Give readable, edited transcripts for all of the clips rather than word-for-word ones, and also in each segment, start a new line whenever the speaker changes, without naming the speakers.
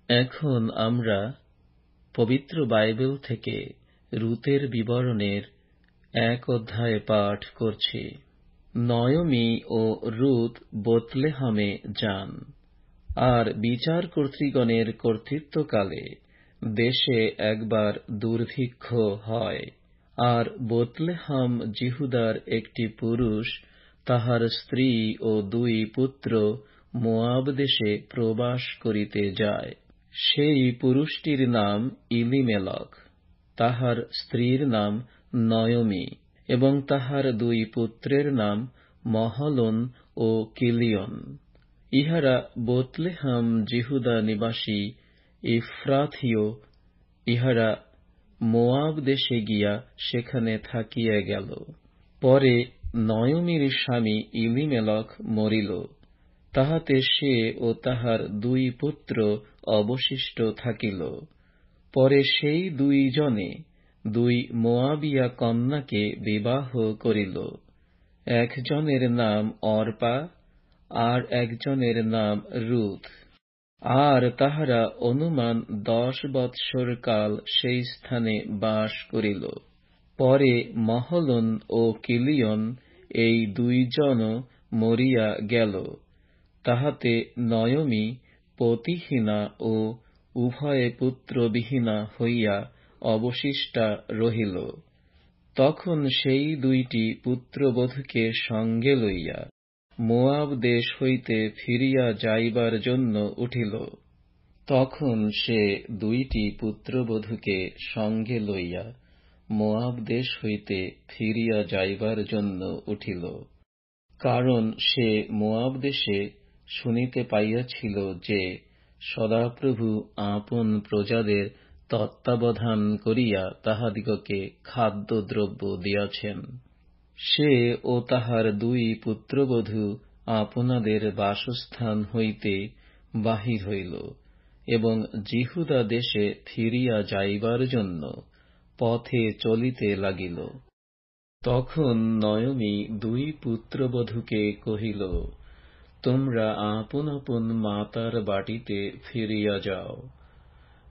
এখন আমরা পবিত্র বাইবেল থেকে রূতের বিবরণের 1 অধ্যায় পাঠ করছি। নয়মি ও রূত বেথলেহেমে যান। আর বিচার কর্তৃগণের কর্তৃত্বকালে দেশে একবার দুর্ভিক্ষ হয়। আর বেথলেহেম যিহুদার একটি পুরুষ তাহার স্ত্রী ও 2 পুত্র মোয়াব দেশে প্রবাস করিতে যায়। সেই পুরুষটির নাম ইলিমেলক, তাহার স্ত্রীর নাম নয়মি, এবং তাহার 2 পুত্রের নাম মহলোন ও কিলিয়ন। ইহারা বেথলেহেম যিহুদা নিবাসী ইফ্রাথীয়। ইহারা মোয়াব দেশে গিয়া সেখানে থাকিয়া গেল। পরে নয়মির স্বামী ইলিমেলক মরিল, তাহাতে সে ও তাহার 2 পুত্র অবশিষ্ট থাকিল। পরে সেই 2 জনে 2 মোয়াবিয়া কন্যাকে বিবাহ করিল। একজনের নাম অর্পা, আর একজনের নাম রূত। আর তাহারা অনুমান 10 বৎসর কাল সেই স্থানে বাস করিল। পরে মহলোন ও কিলিয়ন এই 2 জনও মরিয়া গেল, তাহাতে নয়মি পতিহীনা ও উভয়ে পুত্রবিহীনা হইয়া অবশিষ্টা রহিল। তখন সেই 2টি পুত্রবধূকে সঙ্গে লইয়া মোয়াব দেশ হইতে ফিরিয়া যাইবার জন্য উঠিল। তখন সে 2টি পুত্রবধূকে সঙ্গে লইয়া মোয়াব দেশ হইতে ফিরিয়া যাইবার জন্য উঠিল, কারণ সে মোয়াব দেশে শুনিতে পাইয়াছিল যে সদাপ্রভু আপন প্রজাদের তত্ত্বাবধান করিয়া তাহাদিগকে খাদ্যদ্রব্য দিয়াছেন। সে ও তাহার 2 পুত্রবধূ আপনাদের বাসস্থান হইতে বাহির হইল এবং যিহুদা দেশে ফিরিয়া যাইবার জন্য পথে চলিতে লাগিল। তখন নয়মি 2 পুত্রবধূকে কহিল, তোমরা আপন আপন মাতার বাটিতে ফিরিয়া যাও।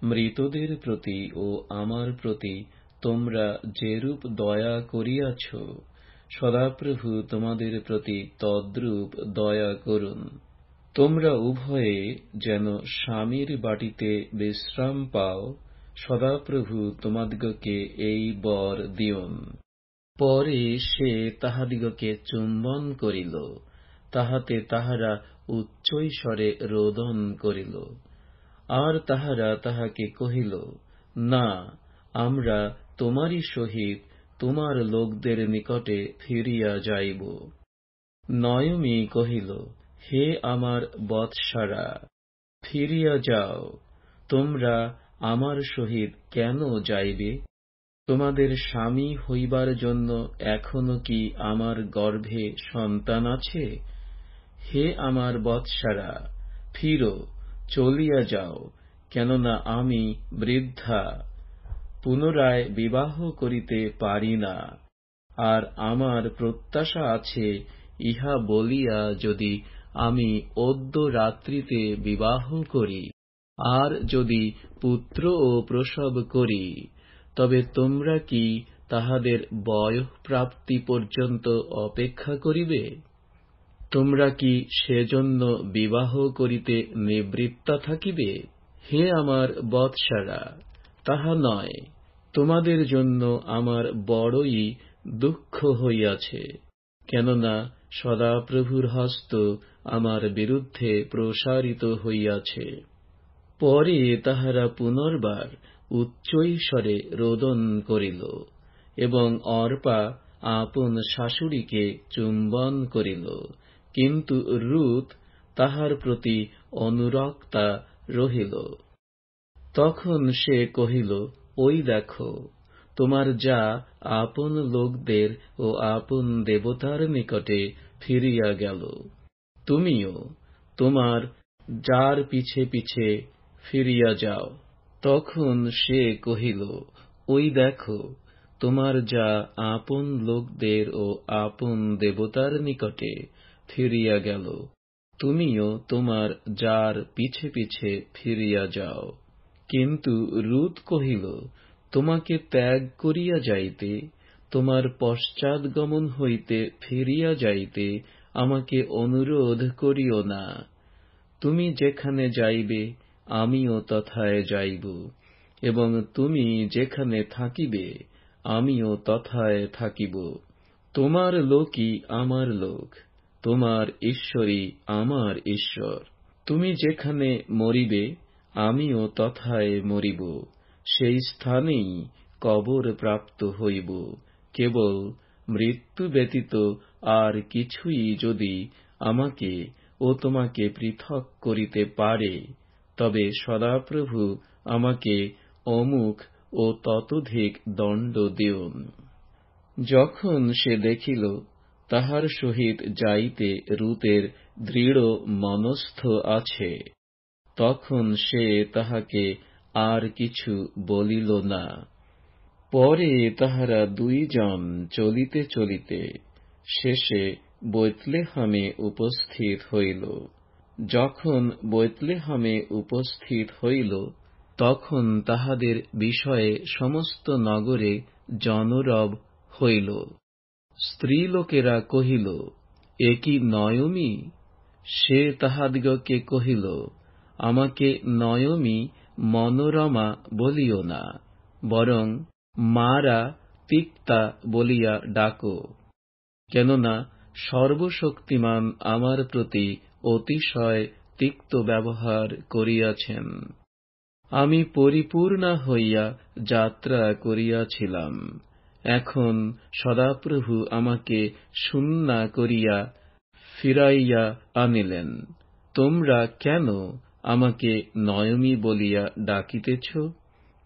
মৃতদের প্রতি ও আমার প্রতি তোমরা যেরূপ দয়া করিয়াছ, সদাপ্রভু তোমাদের প্রতি তদ্রূপ দয়া করুন। তোমরা উভয়ে যেন স্বামীর বাটিতে বিশ্রাম পাও, সদাপ্রভু তোমাদিগকে এই বর দিউন। পরে সে তাহাদিগকে চুম্বন করিল, তাহাতে তাহারা উচ্চৈঃস্বরে রোদন করিল। আর তাহারা তাহাকে কহিল, না, আমরা তোমারই সহিত তোমার লোকদের নিকটে ফিরিয়া যাইব। নয়মি কহিল, হে আমার বৎসারা, ফিরিয়া যাও। তোমরা আমার সহিত কেন যাইবে? তোমাদের স্বামী হইবার জন্য এখনো কি আমার গর্ভে সন্তান আছে? হে আমার বৎসারা, ফিরো, চলিয়া যাও, কেননা আমি বৃদ্ধা, পুনরায় বিবাহ করিতে পারি না। আর আমার প্রত্যাশা আছে, ইহা বলিয়া যদি আমি অদ্য রাত্রিতে বিবাহ করি, আর যদি পুত্র ও প্রসব করি, তবে তোমরা কি তাহাদের বয়ঃপ্রাপ্তি পর্যন্ত অপেক্ষা করিবে? তোমরা কি সেজন্য বিবাহ করিতে নিবৃত্তা থাকিবে? হে আমার বৎসারা, তাহা নয়, তোমাদের জন্য আমার বড়ই দুঃখ হইয়াছে, কেননা সদাপ্রভুর হস্ত আমার বিরুদ্ধে প্রসারিত হইয়াছে। পরে তাহারা পুনর্বার উচ্চৈঃস্বরে রোদন করিল, এবং অর্পা আপন শাশুড়িকে চুম্বন করিল, কিন্তু রূত তাহার প্রতি অনুরক্তা রহিল। তখন সে কহিল, ওই দেখো, তোমার যা আপন লোকদের ও আপন দেবতার নিকটে ফিরিয়া গেল, তুমিও তোমার যার পিছে পিছে ফিরিয়া যাও। তখন সে কহিল, ওই দেখো, তোমার যা আপন লোকদের ও আপন দেবতার নিকটে ফিরিয়া গেল, তুমিও তোমার যার পিছে পিছে ফিরিয়া যাও। কিন্তু রুৎ কহিল, তোমাকে ত্যাগ করিয়া যাইতে, তোমার পশ্চাৎগমন হইতে ফিরিয়া যাইতে আমাকে অনুরোধ করিও না। তুমি যেখানে যাইবে আমিও তথায় যাইব, এবং তুমি যেখানে থাকিবে আমিও তথায় থাকিব। তোমার লোকই আমার লোক, তোমার ঈশ্বরই আমার ঈশ্বর। তুমি যেখানে মরিবে আমিও তথায় মরিব, সেই স্থানেই কবর প্রাপ্ত হইব। কেবল মৃত্যু ব্যতীত আর কিছুই যদি আমাকে ও তোমাকে পৃথক করিতে পারে, তবে সদাপ্রভু আমাকে অমুক ও ততোধিক দণ্ড দিউন। যখন সে দেখিল তাহার সহিত যাইতে রূতের দৃঢ় মনস্থ আছে, তখন সে তাহাকে আর কিছু বলিল না। পরে তাহারা দুইজন চলিতে চলিতে শেষে বৈতলেহমে উপস্থিত হইল। যখন বৈতলেহমে উপস্থিত হইল, তখন তাহাদের বিষয়ে সমস্ত নগরে জনরব হইল। স্ত্রীলোকেরা কহিল, এ কি নয়মি? সে তাহাদিগকে কহিল, আমাকে নয়মি মনোরমা বলিও না, বরং মারা তিক্তা বলিয়া ডাকো, কেননা সর্বশক্তিমান আমার প্রতি অতিশয় তিক্ত ব্যবহার করিয়াছেন। আমি পরিপূর্ণা হইয়া যাত্রা করিয়াছিলাম, এখন সদাপ্রভু আমাকে শূন্যা করিয়া ফিরাইয়া আনিলেন। তোমরা কেন আমাকে নয়মি বলিয়া ডাকিতেছ?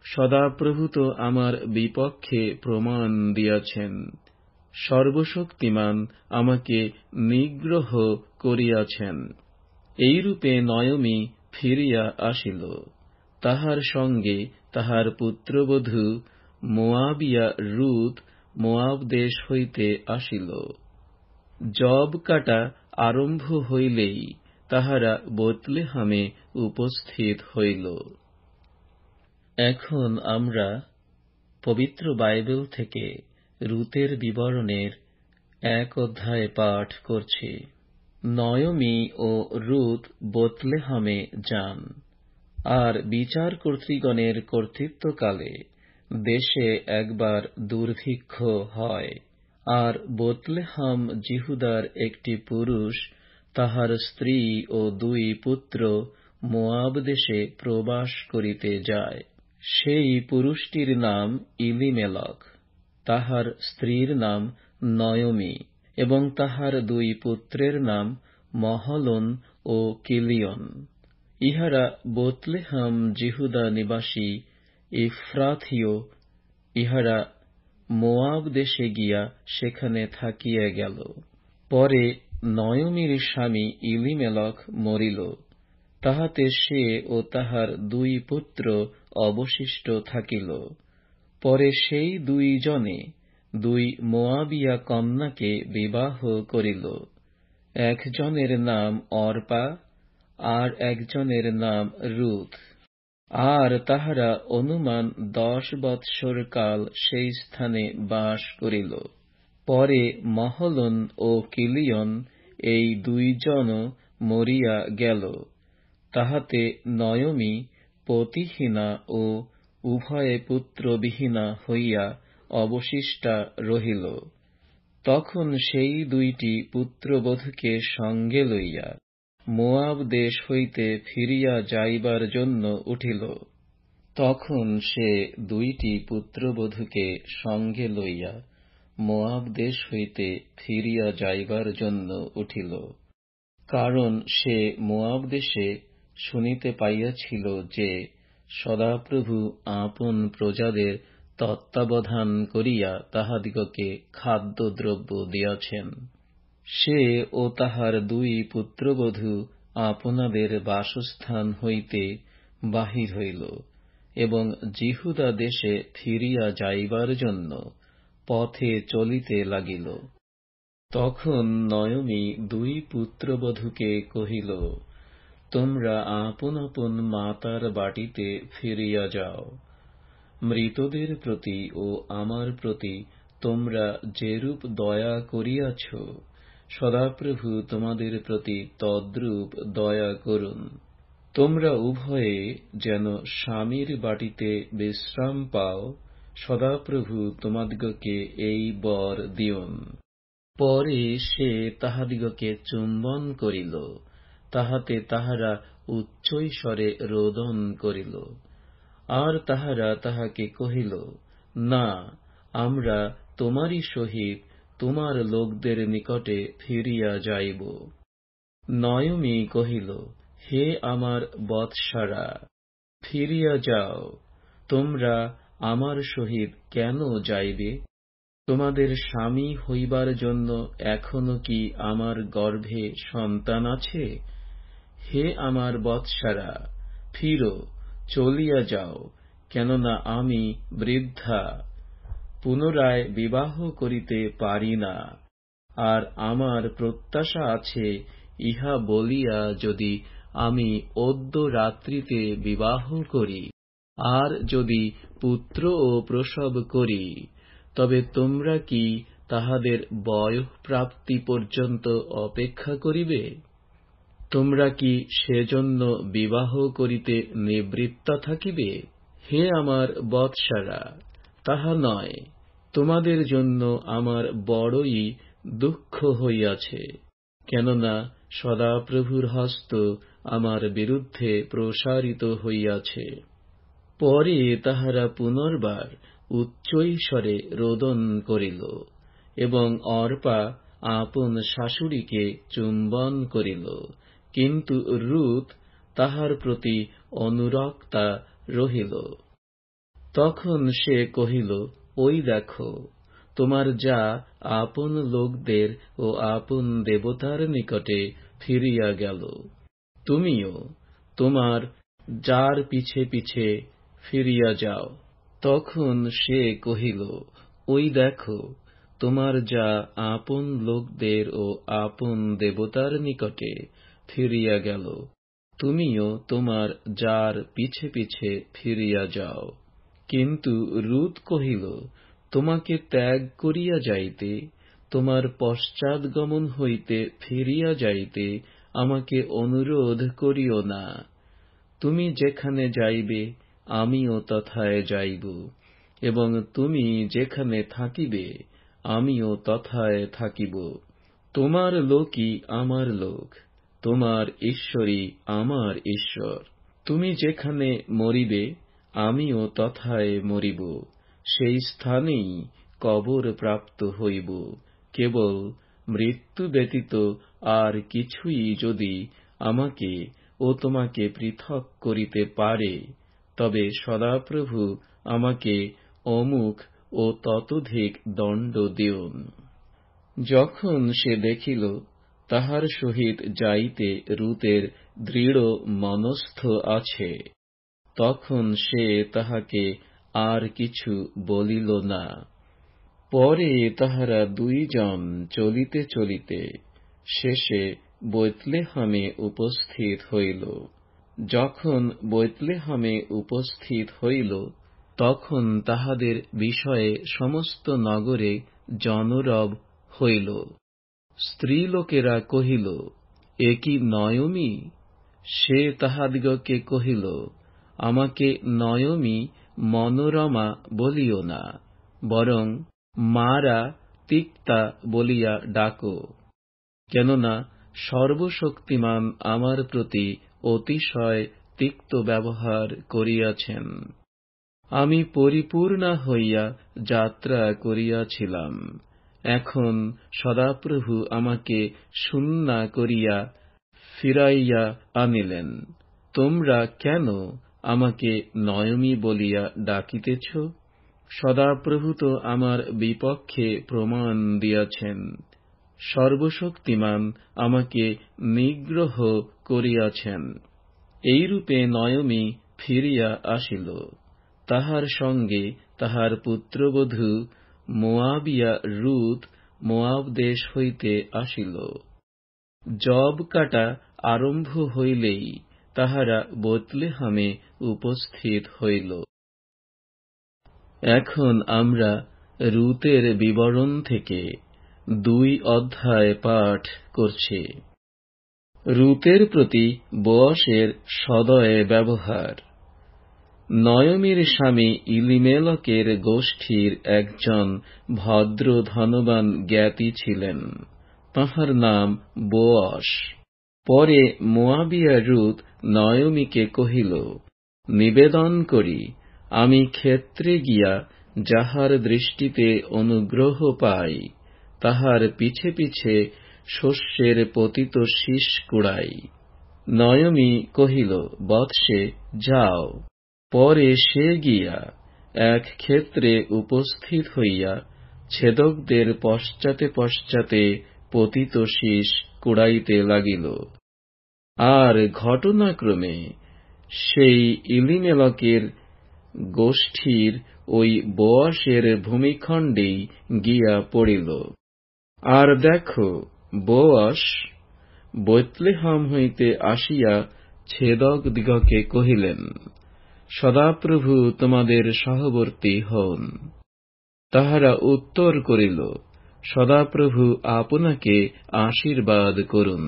সদাপ্রভু তো আমার বিপক্ষে প্রমাণ দিয়াছেন। সর্বশক্তিমান আমাকে নিগ্রহ করিয়াছেন। এইরূপে নয়মি ফিরিয়া আসিল। তাহার সঙ্গে তাহার পুত্রবধূ মোয়াবিয়া রুৎ মোয়াব দেশ হইতে আসিল। জব কাটা আরম্ভ হইলেই তাহারা বৈতলেহমে উপস্থিত হইল। এখন আমরা পবিত্র বাইবেল থেকে রূতের বিবরণের 1 অধ্যায় পাঠ করছি। নয়মি ও রুৎ বৈতলেহমে যান। আর বিচারকর্তৃগণের কর্তৃত্বকালে দেশে একবার দুর্ভিক্ষ হয়। আর বৈতলেহম যিহুদার একটি পুরুষ তাহার স্ত্রী ও 2 পুত্র মোয়াব দেশে প্রবাস করিতে যায়। সেই পুরুষটির নাম ইলিমেলক, তাহার স্ত্রীর নাম নয়মি, এবং তাহার 2 পুত্রের নাম মহলন ও কিলিয়ন। ইহারা বৈতলেহম যিহুদা নিবাসী ইফ্রাথীয়। ইহারা মোয়াব দেশে গিয়া সেখানে থাকিয়া গেল। পরে নয়মির স্বামী ইলিমেলক মরিল, তাহাতে সে ও তাহার 2 পুত্র অবশিষ্ট থাকিল। পরে সেই 2 জনে 2 মোয়াবিয়া কন্যাকে বিবাহ করিল। একজনের নাম অর্পা, আর একজনের নাম রুথ। আর তাহারা অনুমান 10 বৎসর কাল সেই স্থানে বাস করিল। পরে মহলন ও কিলিয়ন এই 2 জনও মরিয়া গেল। তাহাতে নয়মি পতিহীনা ও উভয়ে পুত্রবিহীনা হইয়া অবশিষ্টা রহিল। তখন সেই 2টি পুত্রবধূকে সঙ্গে লইয়া মোয়াব দেশ হইতে ফিরিয়া যাইবার জন্য উঠিল। তখন সে 2টি পুত্রবধূকে সঙ্গে লইয়া মোয়াব দেশ হইতে ফিরিয়া যাইবার জন্য উঠিল, কারণ সে মোয়াব দেশে শুনিতে পাইয়াছিল যে সদাপ্রভু আপন প্রজাদের তত্ত্বাবধান করিয়া তাহাদিগকে খাদ্যদ্রব্য দিয়াছেন। সে ও তাহার 2 পুত্রবধূ আপনাদের বাসস্থান হইতে বাহির হইল, এবং যিহুদা দেশে ফিরিয়া যাইবার জন্য পথে চলিতে লাগিল। তখন নয়মী দুই পুত্রবধূকে কহিল, তোমরা আপন আপন মাতার বাটিতে ফিরিয়া যাও। মৃতদের প্রতি ও আমার প্রতি তোমরা যেরূপ দয়া করিয়াছ, সদাপ্রভু তোমাদের প্রতি তদ্রূপ দয়া করুন। তোমরা উভয়ে যেন স্বামীর বাটিতে বিশ্রাম পাও, সদাপ্রভু তোমাদিগকে এই বর দিউন। পরে সে তাহাদিগকে চুম্বন করিল, তাহাতে তাহারা উচ্চৈঃস্বরে রোদন করিল। আর তাহারা তাহাকে কহিল, না, আমরা তোমারই সহিত তোমার লোকদের নিকটে ফিরিয়া যাইব। নয়মী কহিল, হে আমার বৎসারা, ফিরিয়া যাও। তোমরা আমার সহিত কেন যাইবে? তোমাদের স্বামী হইবার জন্য এখনো কি আমার গর্ভে সন্তান আছে? হে আমার বৎসারা, ফিরো, চলিয়া যাও, কেননা আমি বৃদ্ধা, পুনরায় বিবাহ করিতে পারি না। আর আমার প্রত্যাশা আছে, ইহা বলিয়া যদি আমি অদ্য রাত্রিতে বিবাহ করি, আর যদি পুত্র ও প্রসব করি, তবে তোমরা কি তাহাদের বয়ঃপ্রাপ্তি পর্যন্ত অপেক্ষা করিবে? তোমরা কি সেজন্য বিবাহ করিতে নিবৃত্তা থাকিবে? হে আমার বৎসারা, তাহা নয়, তোমাদের জন্য আমার বড়ই দুঃখ হইয়াছে, কেননা সদাপ্রভুর হস্ত আমার বিরুদ্ধে প্রসারিত হইয়াছে। পরে তাহারা পুনর্বার উচ্চৈঃস্বরে রোদন করিল, এবং অর্পা আপন শাশুড়িকে চুম্বন করিল, কিন্তু রূৎ তাহার প্রতি অনুরক্তা রহিল। তখন সে কহিল, ওই দেখো, তোমার যা আপন লোকদের ও আপন দেবতার নিকটে ফিরিয়া গেল, তুমিও তোমার যার পিছে পিছে ফিরিয়া যাও। তখন সে কহিল, ওই দেখো, তোমার যা আপন লোকদের ও আপন দেবতার নিকটে ফিরিয়া গেল, তুমিও তোমার যার পিছে পিছে ফিরিয়া যাও। কিন্তু রূৎ কহিল, তোমাকে ত্যাগ করিয়া যাইতে, তোমার পশ্চাৎগমন হইতে ফিরিয়া যাইতে আমাকে অনুরোধ করিও না। তুমি যেখানে যাইবে, আমিও তথায় যাইব, এবং তুমি যেখানে থাকিবে, আমিও তথায় থাকিব। তোমার লোকই আমার লোক, তোমার ঈশ্বরই আমার ঈশ্বর। তুমি যেখানে মরিবে, আমিও তথায় মরিব, সেই স্থানেই কবর প্রাপ্ত হইব। কেবল মৃত্যু ব্যতীত আর কিছুই যদি আমাকে ও তোমাকে পৃথক করিতে পারে, তবে সদাপ্রভু আমাকে অমুক ও ততোধিক দণ্ড দিউন। যখন সে দেখিল তাহার সহিত যাইতে রূতের দৃঢ় মনস্থ আছে, তখন সে তাহাকে আর কিছু বলিল না। পরে তাহারা দুইজন চলিতে চলিতে শেষে বেতলেহেমে উপস্থিত হইল। যখন বেতলেহেমে উপস্থিত হইল, তখন তাহাদের বিষয়ে সমস্ত নগরে জনরব হইল। স্ত্রীলোকেরা কহিল, এ কি নয়মী? সে তাহাদিগকে কহিল, আমাকে নয়মী মনোরমা বলিও না, বরং মারা তিক্তা বলিয়া ডাকো, কেননা সর্বশক্তিমান আমার প্রতি অতিশয় তিক্ত ব্যবহার করিয়াছেন। আমি পরিপূর্ণা হইয়া যাত্রা করিয়াছিলাম, এখন সদাপ্রভু আমাকে শূন্যা করিয়া ফিরাইয়া আনিলেন। তোমরা কেন আমাকে নয়মী বলিয়া ডাকিতেছ? সদাপ্রভু তো আমার বিপক্ষে প্রমাণ দিয়াছেন, সর্বশক্তিমান আমাকে নিগ্রহ করিয়াছেন। এইরূপে নয়মী ফিরিয়া আসিল, তাহার সঙ্গে তাহার পুত্রবধূ মোয়াবিয়া রূৎ মোয়াব দেশ হইতে আসিল। জব কাটা আরম্ভ হইলেই তাহারা বেতলেহেমে উপস্থিত হইল। এখন আমরা রূতের বিবরণ থেকে 2 অধ্যায় পাঠ করছি। রূতের প্রতি বোয়াসের সদয় ব্যবহার। নয়মির স্বামী ইলিমেলকের গোষ্ঠীর একজন ভদ্র ধনবান জ্ঞাতি ছিলেন, তাঁহার নাম বোয়াস। পরে মোয়াবিয়া রূত নয়মিকে কহিল, নিবেদন করি, আমি ক্ষেত্রে গিয়া যাহার দৃষ্টিতে অনুগ্রহ পাই, তাহার পিছে পিছে শস্যের পতিত শীষ কুড়াই। নয়মি কহিল, বৎসে, যাও। পরে সে গিয়া এক ক্ষেত্রে উপস্থিত হইয়া ছেদকদের পশ্চাতে পশ্চাতে পতিত শীষ কুড়াইতে লাগিল। আর ঘটনাক্রমে সেই ইলিমেলকের গোষ্ঠীর ওই বোয়াসের ভূমিখণ্ডেই গিয়া পড়িল। আর দেখো, বোয়াস বেতলেহেম হইতে আসিয়া ছেদকদিগকে কহিলেন, সদাপ্রভু তোমাদের সহবর্তী হন। তাহারা উত্তর করিল, সদাপ্রভু আপনাকে আশীর্বাদ করুন।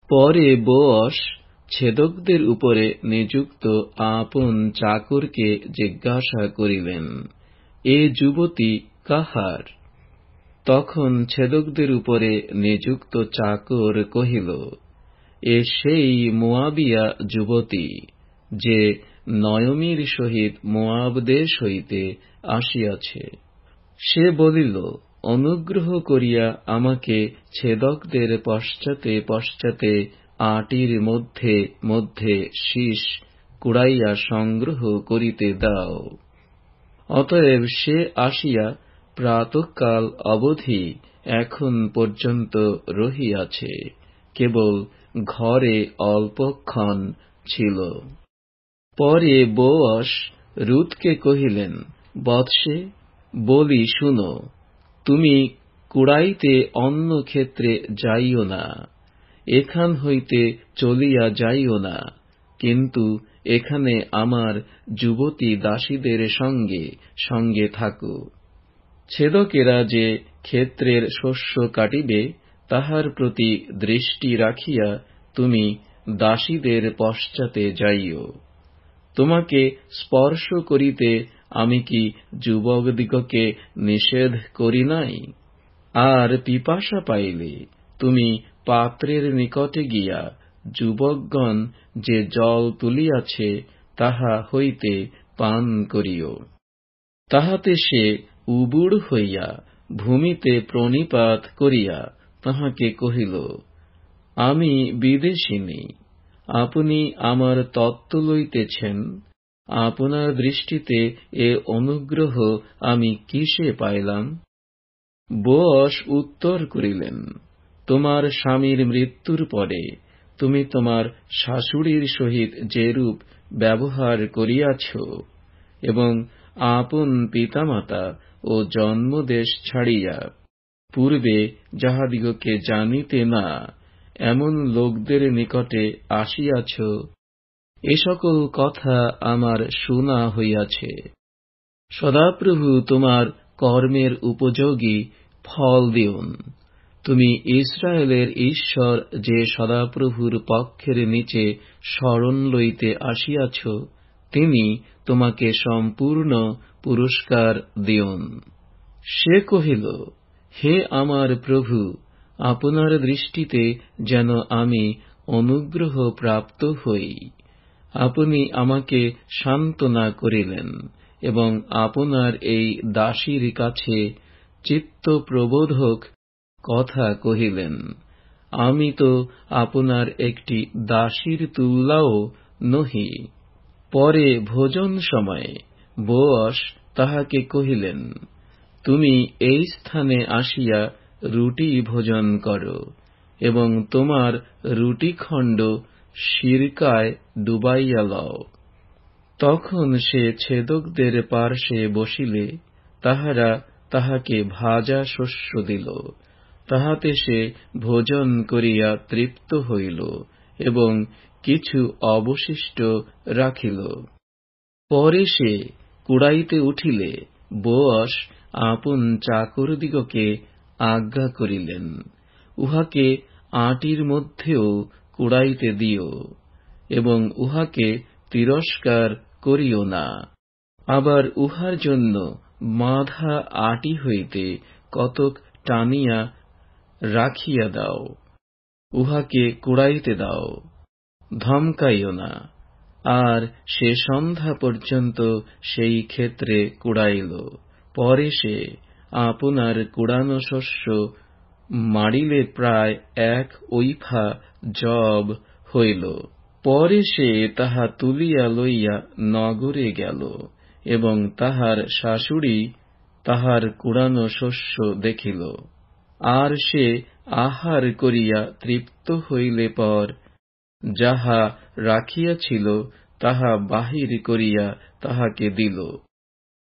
পরে বোয়াস ছেদকদের উপরে নিযুক্ত আপন চাকরকে জিজ্ঞাসা করিলেন, এ যুবতী কাহার? তখন ছেদকদের উপরে নিযুক্ত চাকর কহিল, এ সেই মোয়াবিয়া যুবতী, যে নয়মির সহিত মোয়াব দেশ হইতে আসিয়াছে। সে বলিল, অনুগ্রহ করিয়া আমাকে ছেদকদের পশ্চাতে পশ্চাতে আটির মধ্যে মধ্যে শীষ কুড়াইয়া সংগ্রহ করিতে দাও। অতএব সে আসিয়া প্রাতঃকাল অবধি এখন পর্যন্ত রহিয়াছে, কেবল ঘরে অল্পক্ষণ ছিল। পরে বোয়াস রূতকে কহিলেন, বৎসে, বলি শুনো, তুমি কুড়াইতে অন্য ক্ষেত্রে যাইও না, এখান হইতে চলিয়া যাইও না, কিন্তু এখানে আমার যুবতী দাসীদের সঙ্গে সঙ্গে থাকো। ছেদকেরা যে ক্ষেত্রের শস্য কাটিবে, তাহার প্রতি দৃষ্টি রাখিয়া তুমি দাসীদের পশ্চাতে যাইও। তোমাকে স্পর্শ করিতে আমি কি যুবকদিগকে নিষেধ করি নাই? আর পিপাসা পাইলে তুমি পাত্রের নিকটে গিয়া যুবকগণ যে জল তুলিয়াছে তাহা হইতে পান করিও। তাহাতে সে উবুড় হইয়া ভূমিতে প্রণিপাত করিয়া তাহাকে কহিল, আমি বিদেশিনী, আপনি আমার তত্ত্ব লইতেছেন, আপনার দৃষ্টিতে এ অনুগ্রহ আমি কিসে পাইলাম? বোয়াস উত্তর করিলেন, তোমার স্বামীর মৃত্যুর পরে তুমি তোমার শাশুড়ির সহিত যেরূপ ব্যবহার করিয়াছ, এবং আপন পিতামাতা ও জন্মদেশ ছাড়িয়া পূর্বে যাহাদিগকে জানিতে না এমন লোকদের নিকটে আসিয়াছ, এ সকল কথা আমার শোনা হইয়াছে। সদাপ্রভু তোমার কর্মের উপযোগী ফল দিউন। তুমি ইস্রায়েলের ঈশ্বর যে সদাপ্রভুর পক্ষের নিচে শরণ লইতে আসিয়াছ, তিনি তোমাকে সম্পূর্ণ পুরস্কার দিউন। সে কহিল, হে আমার প্রভু, আপনার দৃষ্টিতে যেন আমি অনুগ্রহ প্রাপ্ত হই। আপনি আমাকে সান্ত্বনা করিলেন এবং আপনার এই দাসীর কাছে চিত্তপ্রবোধক কথা কহিলেন। আমি তো আপনার একটি দাসীর তুল্যাও নহি। পরে ভোজন সময়ে বোয়াস তাহাকে কহিলেন, তুমি এই স্থানে আসিয়া রুটি ভোজন করো এবং তোমার রুটিখণ্ড সিরকায় ডুবাইয়া লও। তখন সে ছেদকদের পার্শ্বে বসিলে তাহারা তাহাকে ভাজা শস্য দিল, তাহাতে সে ভোজন করিয়া তৃপ্ত হইল এবং কিছু অবশিষ্ট রাখিল। পরে সে কুড়াইতে উঠিলে বোয়াস আপন চাকরদিগকে আজ্ঞা করিলেন, উহাকে আঁটির মধ্যেও কুড়াইতে দিও এবং উহাকে তিরস্কার করিও না। আবার উহার জন্য বাঁধা আঁটি হইতে কতক টানিয়া রাখিয়া দাও, উহাকে কুড়াইতে দাও, ধমকাইও না। আর সে সন্ধ্যা পর্যন্ত সেই ক্ষেত্রে কুড়াইল। পরে সে আপনার কুড়ানো শস্য মাড়িলে প্রায় 1 ওইফা যব হইল। পরে সে তাহা তুলিয়া লইয়া নগরে গেল এবং তাহার শাশুড়ি তাহার কুড়ানো শস্য দেখিল। আর সে আহার করিয়া তৃপ্ত হইলে পর যাহা রাখিয়াছিল তাহা বাহির করিয়া তাহাকে দিল।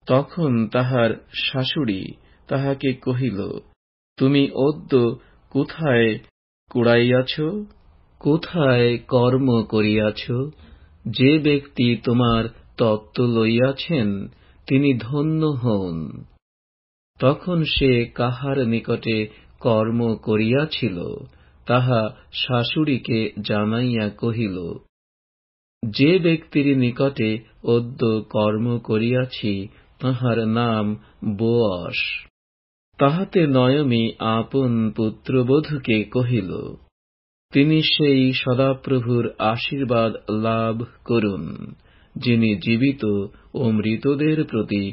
তখন তাহার শাশুড়ি তাহাকে কহিল, তুমি অদ্য কোথায় কুড়াইয়াছ, কোথায় কর্ম করিয়াছ? যে ব্যক্তি তোমার তত্ত্ব লইয়াছেন তিনি ধন্য হউন। তখন সে কাহার নিকটে কর্ম করিয়াছিল তাহা শাশুড়িকে জানাইয়া কহিল, যে ব্যক্তির নিকটে অদ্য কর্ম করিয়াছি তাহার নাম বোয়াস। তাহাতে নয়মি আপন পুত্রবধূকে কহিল, তিনি সেই সদাপ্রভুর আশীর্বাদ লাভ করুন, যিনি জীবিত ও মৃতদের প্রতি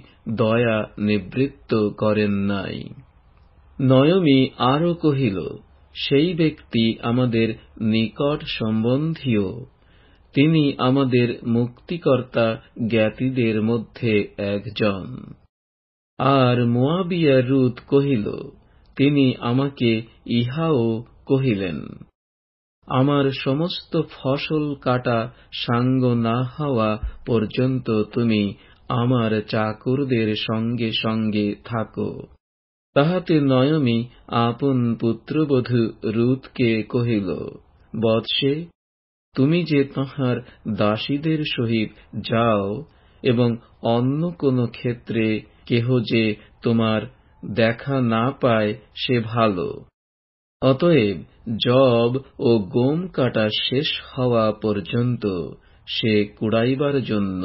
দয়া নিবৃত্ত করেন নাই। নয়মি আরো কহিল, সেই ব্যক্তি আমাদের নিকট সম্বন্ধীয়, তিনি আমাদের মুক্তিকর্তা জ্ঞাতিদের মধ্যে একজন। আর মোয়াবিয়া রুত কহিল, তিনি আমাকে ইহাও কহিলেন, আমার সমস্ত ফসল কাটা সাঙ্গ না হওয়া পর্যন্ত তুমি আমার চাকরদের সঙ্গে সঙ্গে থাকো। তাহাতে নয়মি আপন পুত্রবধূ রুতকে কহিল, বৎসে, তুমি যে তাহার দাসীদের সহিত যাও এবং অন্য কোন ক্ষেত্রে কেহ যে তোমার দেখা না পায় সে ভালো। অতএব যব ও গম কাটা শেষ হওয়া পর্যন্ত সে কুড়াইবার জন্য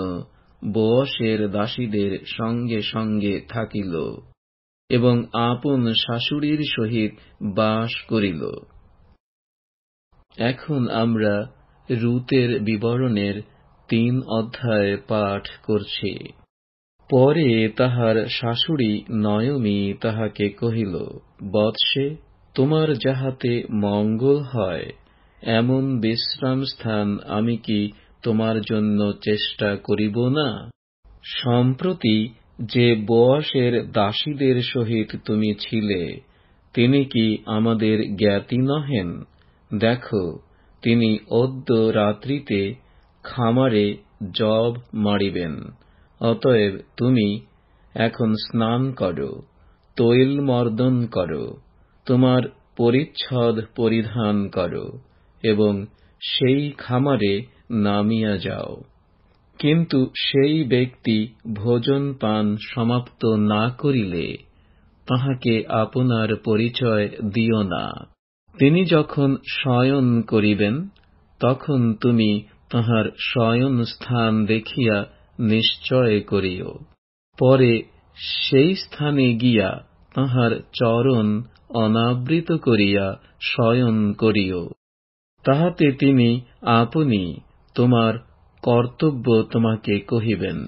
বোয়াসের দাসীদের সঙ্গে সঙ্গে থাকিল এবং আপন শাশুড়ির সহিত বাস করিল। এখন আমরা রুতের বিবরণের 3 অধ্যায় পাঠ করছি। পরে তাহার শাশুড়ি নয়মি তাহাকে কহিল, বৎসে, তোমার যাহাতে মঙ্গল হয় এমন বিশ্রাম স্থান আমি কি তোমার জন্য চেষ্টা করিব না? সম্প্রতি যে বোয়াসের দাসীদের সহিত তুমি ছিলে তিনি কি আমাদের জ্ঞাতি নহেন? দেখো, তিনি অদ্য রাত্রিতে খামারে যব মাড়িবেন। অতএব তুমি এখন স্নান করো, তৈল মর্দন করো, তোমার পরিচ্ছদ পরিধান করো এবং সেই খামারে নামিয়া যাও। কিন্তু সেই ব্যক্তি ভোজন পান সমাপ্ত না করিলে তাহাকে আপনার পরিচয় দিও না। তিনি যখন শয়ন করিবেন তখন তুমি তাহার শয়ন স্থান দেখিয়া নিশ্চয় করিও। পরে সেই স্থানে গিয়া তাহার চরণ অনাবৃত করিয়া শয়ন করিও। তাহাতে তিনি আপনি তোমার কর্তব্য তোমাকে কহিবেন।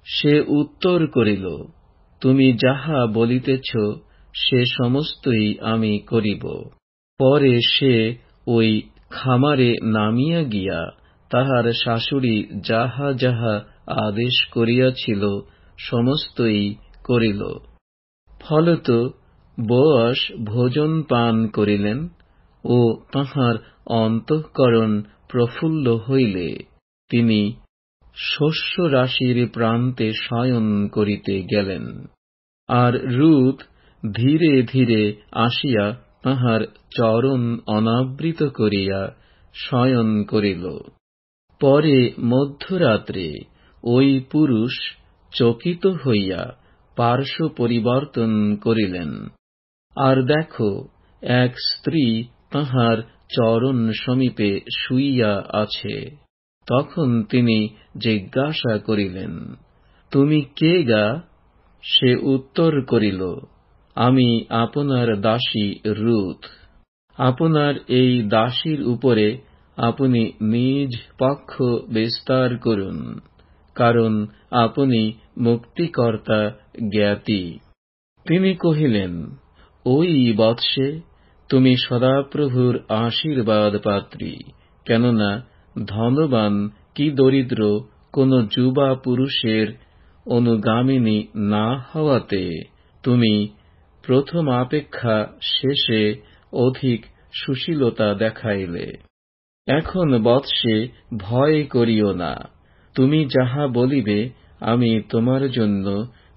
সে উত্তর করিল, তুমি যাহা বলিতেছ সে সমস্তই আমি করিব। পরে সে ওই খামারে নামিয়া গিয়া তাহার শাশুড়ি যাহা যাহা আদেশ করিয়াছিল সমস্তই করিল। ফলত বোয়াস ভোজন পান করিলেন ও তাহার অন্তঃকরণ প্রফুল্ল হইলে তিনি শস্য রাশির প্রান্তে শয়ন করিতে গেলেন। আর রুথ ধীরে ধীরে আসিয়া তাহার চরণ অনাবৃত করিয়া শয়ন করিল। পরে মধ্যরাত্রে ওই পুরুষ চকিত হইয়া পার্শ্ব পরিবর্তন করিলেন, আর দেখো, এক স্ত্রী তাহার চরণ সমীপে শুইয়া আছে। তখন তিনি জিজ্ঞাসা করিলেন, তুমি কে গা? সে উত্তর করিল, আমি আপনার দাসী রুথ। আপনার এই দাসীর উপরে আপনি নিজ পক্ষ বিস্তার করুন, কারণ আপনি মুক্তিকর্তা জ্ঞাতি। তিনি কহিলেন, ওই বৎসে, তুমি সদাপ্রভুর আশীর্বাদ পাত্রী, কেননা ধনবান কি দরিদ্র কোন যুবা পুরুষের অনুগামিনী না হওয়াতে তুমি প্রথমাপেক্ষা শেষে অধিক সুশীলতা দেখাইলে। এখন বৎসে ভয় করিও না, তুমি যাহা বলিবে আমি তোমার জন্য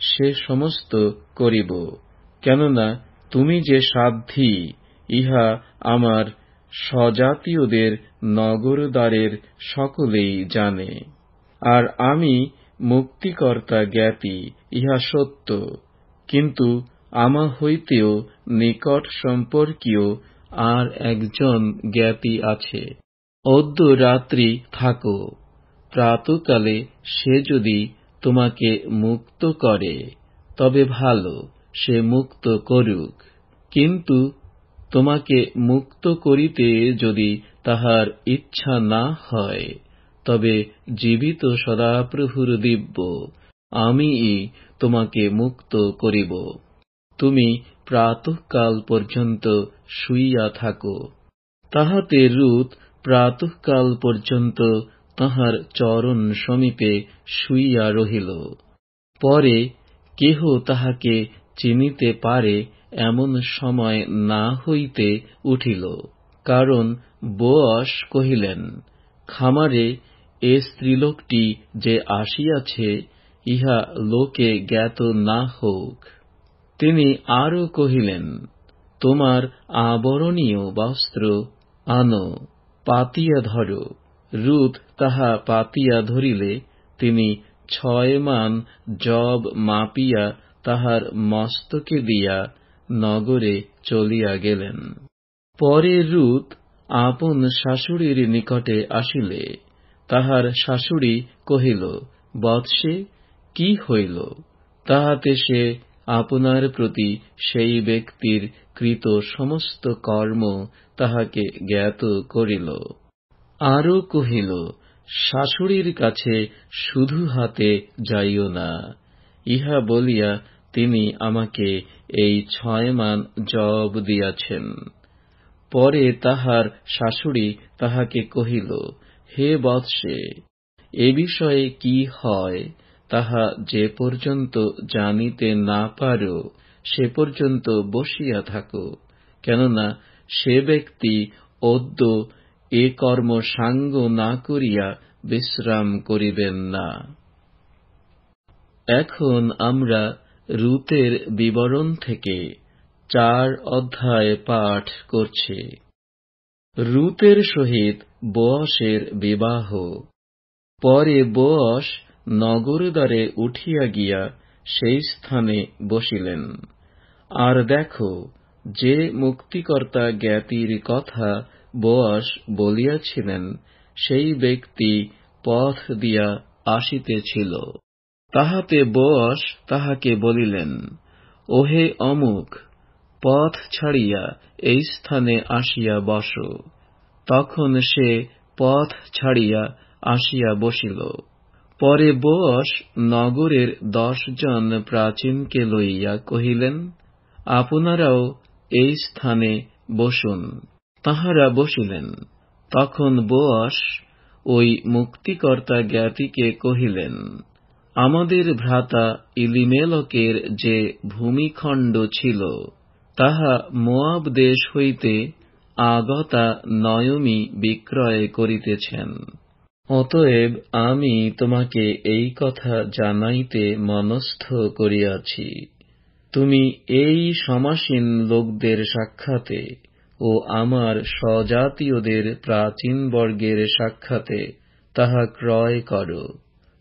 সে সমস্ত করিব, কেননা তুমি যে সাধ্যী ইহা আমার স্বজাতীয়দের নগরদ্বারের সকলেই জানে। আর আমি মুক্তিকর্তা জ্ঞাতি, ইহা সত্য, কিন্তু আমা হইতেও নিকট সম্পর্কীয় আর একজন জ্ঞাতি আছে। অদ্য রাত্রি থাকো, প্রাতঃকালে সে যদি তোমাকে মুক্ত করে তবে ভালো, সে মুক্ত করুক। কিন্তু তোমাকে মুক্ত করিতে যদি তাহার ইচ্ছা না হয়, তবে জীবিত সদাপ্রভুর দিব্য আমিই তোমাকে মুক্ত করিব। তুমি প্রাতঃকাল পর্যন্ত শুইয়া থাকো। তাহাতে রুথ প্রাতঃকাল পর্যন্ত তাহার চরণ সমীপে শুইয়া রহিল। পরে কেহ তাহাকে চিনিতে পারে এমন সময় না হইতে উঠিল, কারণ বোআজ কহিলেন, খামারে এ স্ত্রীলোকটি যে আসিয়াছে, ইহা লোকে জ্ঞাত না হোক। তিনি আরো কহিলেন, তোমার আবরণীয় বস্ত্র আনো, পাতিয়া ধরো। রুথ তাহা পাতিয়া ধরিলে তিনি 6 মান যব মাপিয়া তাহার মস্তকে দিয়া নগরে চলিয়া গেলেন। পরে রুথ আপন শাশুড়ির নিকটে আসিলে তাহার শাশুড়ি কহিল, বৎসে, কি হইল? তাহাতে সে আপনার প্রতি সেই ব্যক্তির কৃত সমস্ত কর্ম তাহাকে জ্ঞাত করিল। আরো কহিল, শাশুড়ির কাছে শুধু হাতে যাইও না। ইহা বলিয়া তিনি আমাকে এই 6 মান যব দিয়াছেন। পরে তাহার শাশুড়ি তাহাকে কহিল, হে বৎসে, এ বিষয়ে কি হয় তাহা যে পর্যন্ত জানিতে না পারো, সে পর্যন্ত বসিয়া থাকো, কেননা সে ব্যক্তি অদ্য এ কর্ম সাঙ্গ না করিয়া বিশ্রাম করিবেন না। এখন আমরা রুতের বিবরণ থেকে 4 অধ্যায় পাঠ করছি। রুতের সহিত বোআজের বিবাহ। পরে বোআজ নগরদ্বারে উঠিয়া গিয়া সেই স্থানে বসিলেন। আর দেখো, যে মুক্তিকর্তা জ্ঞাতির কথা বোআজ বলিয়াছিলেন, সেই ব্যক্তি পথ দিয়া আসিতেছিল। তাহাতে বোআজ তাহাকে বলিলেন, ওহে অমুক, পথ ছাড়িয়া এই স্থানে আসিয়া বস। তখন সে পথ ছাড়িয়া আসিয়া বসিল। পরে বোআজ নগরের 10 জন প্রাচীনকে লইয়া কহিলেন, আপনারাও এই স্থানে বসুন। তাহারা বসিলেন। তখন বোআজ ওই মুক্তিকর্তা জ্ঞাতিকে কহিলেন, আমাদের ভ্রাতা ইলিমেলকের যে ভূমিখণ্ড ছিল, তাহা মোয়াব দেশ হইতে আগতা নয়মি বিক্রয় করিতেছেন। অতএব আমি তোমাকে এই কথা জানাইতে মনস্থ করিয়াছি। তুমি এই সমাসীন লোকদের সাক্ষাতে ও আমার স্বজাতীয়দের প্রাচীন বর্গের সাক্ষাতে তাহা ক্রয় করো।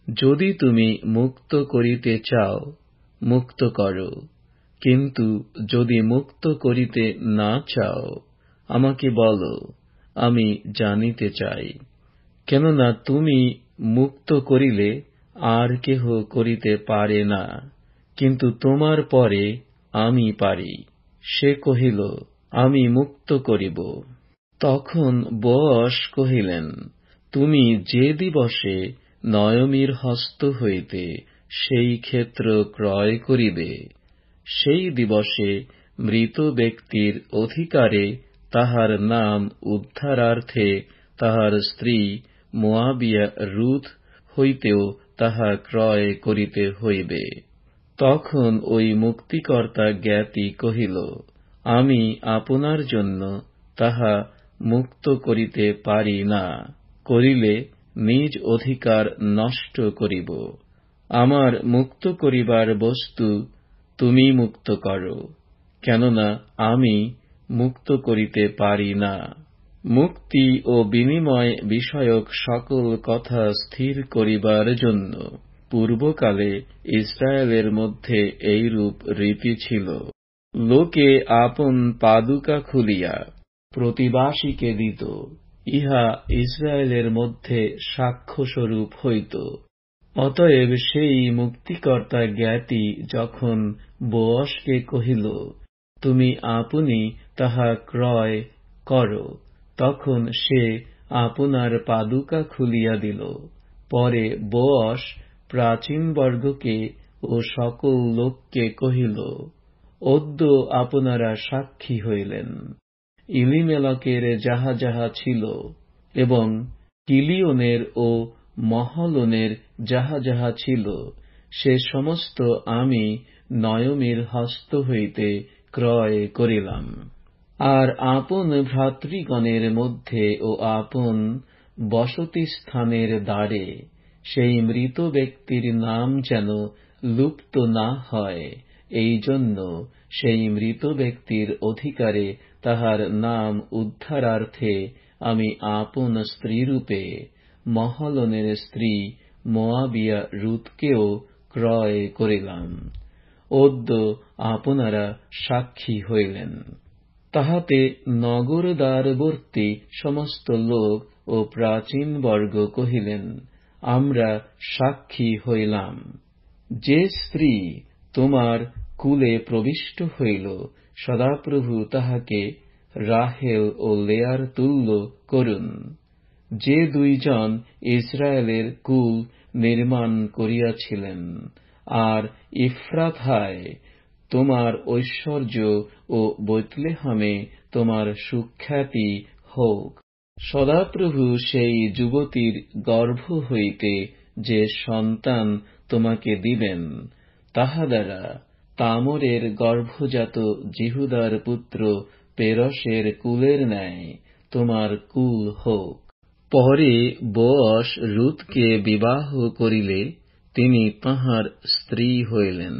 যদি তুমি মুক্ত করিতে চাও, মুক্ত করো, কিন্তু যদি মুক্ত করিতে না চাও, আমাকে বলো, আমি জানিতে চাই। কেননা তুমি মুক্ত করিলে আর কেহ করিতে পারে না, কিন্তু তোমার পরে আমি পারি। সে কহিল, আমি মুক্ত করিব। তখন বোয়াস কহিলেন, তুমি যে দিবসে নয়মীর হস্ত হইতে সেই ক্ষেত্র ক্রয় করিবে, সেই দিবসে মৃত ব্যক্তির অধিকারে তাহার নাম উদ্ধারার্থে তাহার স্ত্রী মোয়াবিয়া রুথ হইতেও তাহা ক্রয় করিতে হইবে। তখন ওই মুক্তিকর্তা জ্ঞাতি কহিল, আমি আপনার জন্য তাহা মুক্ত করিতে পারি না, করিলে নিজ অধিকার নষ্ট করিব। আমার মুক্ত করিবার বস্তু তুমি মুক্ত করো, কেননা আমি মুক্ত করিতে পারি না। মুক্তি ও বিনিময় বিষয়ক সকল কথা স্থির করিবার জন্য পূর্বকালে ইসরায়েলের মধ্যে এইরূপ রীতি ছিল। লোকে আপন পাদুকা খুলিয়া প্রতিবাসীকে দিত, ইহা ইসরায়েলের মধ্যে সাক্ষ্যস্বরূপ হইত। অতএব সেই মুক্তিকর্তা জ্ঞাতি যখন বোয়াসকে কহিল, তুমি আপনি তাহা ক্রয় করো, তখন সে আপনার পাদুকা খুলিয়া দিল। পরে বোয়াস প্রাচীনবর্গকে ও সকল লোককে কহিল, অদ্য আপনারা সাক্ষী হইলেন। ইলিমেলকের যাহা যাহা ছিল এবং কিলিয়নের ও মহলনের যাহা যাহা ছিল, সে সমস্ত আমি নয়মীর হস্ত হইতে ক্রয় করিলাম। আর আপন ভ্রাতৃগণের মধ্যে ও আপন বসতিস্থানের দ্বারে সেই মৃত ব্যক্তির নাম যেন লুপ্ত না হয়, এই জন্য সেই মৃত ব্যক্তির অধিকারে তাহার নাম উদ্ধারার্থে আমি আপন স্ত্রীরূপে মহলনের স্ত্রী মোয়াবিয়া রুথকেও ক্রয় করিলাম। অদ্য আপনারা সাক্ষী হইলেন। তাহাতে নগরদ্বারবর্তী সমস্ত লোক ও প্রাচীনবর্গ কহিলেন, আমরা সাক্ষী হইলাম। যে স্ত্রী তোমার কুলে প্রবিষ্ট হইল, সদাপ্রভু তাহাকে রাহেল ও লেয়ার তুল্য করুন, যে দুইজন ইসরায়েলের কুল নির্মাণ করিয়াছিলেন। আর ইফ্রাথায় তোমার ঐশ্বর্য ও বেতলেহেমে তোমার সুখ্যাতি হোক। সদাপ্রভু সেই যুবতীর গর্ভ হইতে যে সন্তান তোমাকে দিবেন, তাহা দ্বারা তামরের গর্ভজাত জিহুদার পুত্র পেরসের কুলের ন্যায় তোমার কুল হোক। পরে বোয়াস রুথকে বিবাহ করিলে তিনি তাঁহার স্ত্রী হইলেন,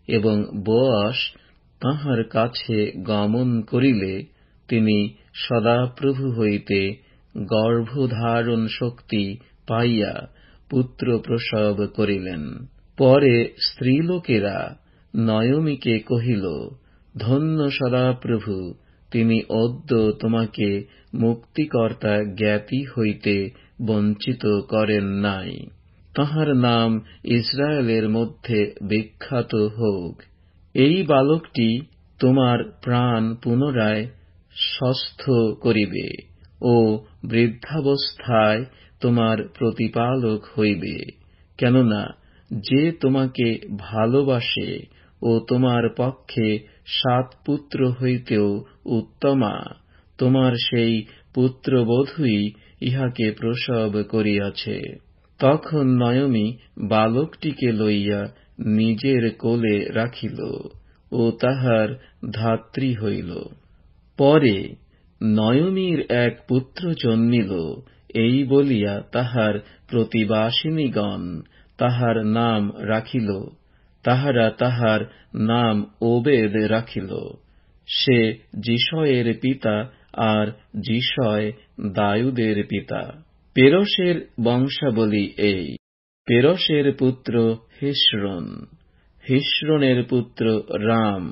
এবং বোয়াস তাঁহার কাছে গমন করিলে তিনি সদাপ্রভু হইতে গর্ভধারণ শক্তি পাইয়া পুত্র প্রসব করিলেন। পরে স্ত্রীলোকেরা নয়মীকে কহিল, ধন্য সদাপ্রভু, তিনি অদ্য তোমাকে মুক্তিকর্তা জ্ঞাতি হইতে বঞ্চিত করেন নাই। তাঁহার নাম ইসরায়েলের মধ্যে বিখ্যাত হোক। এই বালকটি তোমার প্রাণ পুনরায় সুস্থ করিবে ও বৃদ্ধাবস্থায় তোমার প্রতিপালক হইবে। কেননা যে তোমাকে ভালোবাসে ও তোমার পক্ষে 7 পুত্র হইতেও উত্তমা, তোমার সেই পুত্রবধূই ইহাকে প্রসব করিয়াছে। তখন নয়মী বালকটিকে লইয়া নিজের কোলে রাখিল ও তাহার ধাত্রী হইল। পরে নয়মীর এক পুত্র জন্মিল, এই বলিয়া তাহার প্রতিবাসিনীগণ তাহার নাম রাখিল, তাহারা তাহার নাম ওবেদ রাখিল। সে যিশয়ের পিতা, আর যিশয় দাউদের পিতা। পেরসের বংশাবলী এই। পেরসের পুত্র হিস্রোন, হিস্রোনের পুত্র রাম,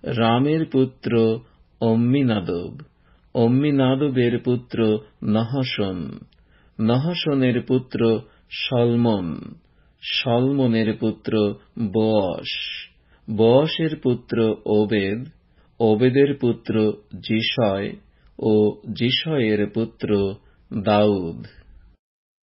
রামের পুত্র অম্মিনাদব, অম্মিনাদবের পুত্র নহশন, নহশনের পুত্র সলমন, সলমনের পুত্র বোয়স, বোয়সের পুত্র ওবেদ, ওবেদের পুত্র যিশয় ও যিশয়ের পুত্র দাউদ।